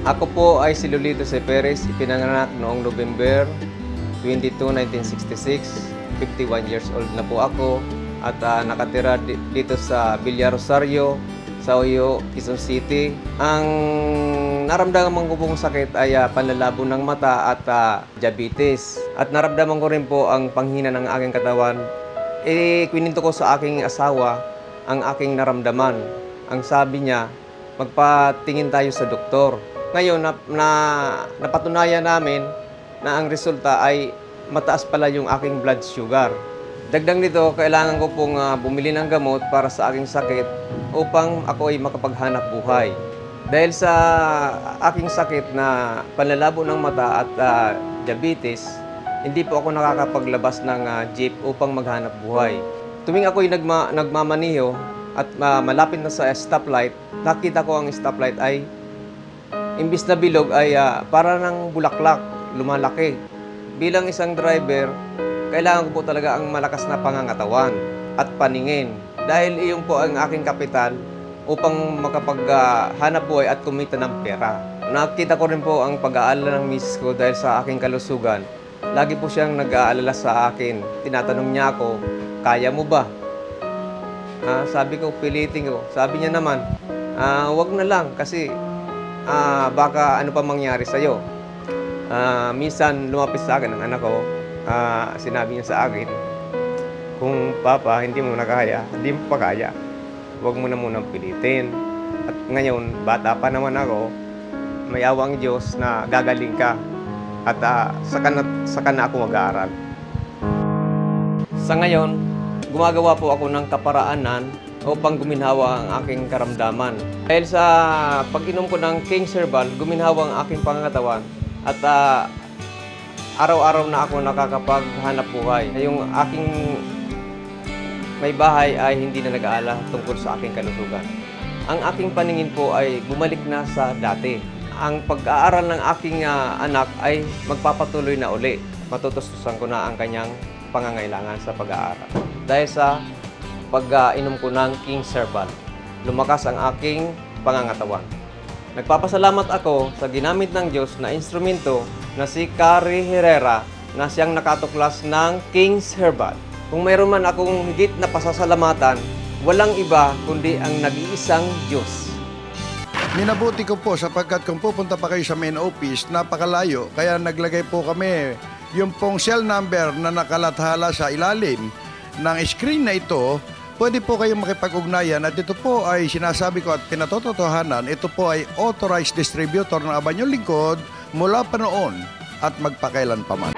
Ako po ay si Lolito C. Perez, ipinanganak noong November 22, 1966. 51 years old na po ako at nakatira dito sa Villa Rosario, sa Oyo, Quezon City. Ang naramdaman ko pong sakit ay panlalabo ng mata at diabetes. At naramdaman ko rin po ang panghina ng aking katawan. Kwininto ko sa aking asawa ang aking naramdaman. Ang sabi niya, magpatingin tayo sa doktor. Ngayon, napatunayan namin na ang resulta ay mataas pala yung aking blood sugar. Dagdag nito, kailangan ko pong bumili ng gamot para sa aking sakit upang ako ay makapaghanap buhay. Dahil sa aking sakit na panlalabo ng mata at diabetes, hindi po ako nakakapaglabas ng jeep upang maghanap buhay. Tuwing ako ay nagmamaniho at malapit na sa stoplight, nakita ko ang stoplight ay imbis na bilog ay para ng bulaklak, lumalaki. Bilang isang driver, kailangan ko po talaga ang malakas na pangangatawan at paningin. Dahil iyon po ang aking kapital upang makapaghanap buhay at kumita ng pera. Nakita ko rin po ang pag-aalala ng misis ko dahil sa aking kalusugan. Lagi po siyang nag-aalala sa akin. Tinatanong niya ako, kaya mo ba? Sabi ko, pilitin ko. Sabi niya naman, wag na lang kasi baka ano pa mangyari sa'yo. Minsan lumapit sa akin ang anak ko, sinabi niya sa akin, kung papa hindi mo na kaya, hindi mo pa kaya, huwag mo na munang pilitin. At ngayon, bata pa naman ako, may awang Diyos na gagaling ka at saka na ako mag-aaral. Sa ngayon, gumagawa po ako ng kaparaanan upang guminhawa ang aking karamdaman. Dahil sa pag-inom ko ng King's Herbal, guminhawa ang aking pangangatawan at araw-araw na ako nakakapaghanap buhay. Yung aking may bahay ay hindi na nag-aala tungkol sa aking kalusugan. Ang aking paningin po ay bumalik na sa dati. Ang pag-aaral ng aking anak ay magpapatuloy na uli. Matutustusan ko na ang kanyang pangangailangan sa pag-aaral. Dahil sa pag-inom ko ng King's Herbal, lumakas ang aking pangangatawan. Nagpapasalamat ako sa ginamit ng Diyos na instrumento na si Carrie Herrera na siyang nakatuklas ng King's Herbal. Kung mayroon man akong higit na pasasalamatan, walang iba kundi ang nag-iisang Diyos. Minabuti ko po sapagkat kung pupunta pa kayo sa main office, napakalayo. Kaya naglagay po kami yung pong cell number na nakalathala sa ilalim ng screen na ito. Pwede po kayong makipag-ugnayan at ito po ay sinasabi ko at pinatotohanan, ito po ay authorized distributor ng Abanyong Lingkod mula pa noon at magpakailan pa man.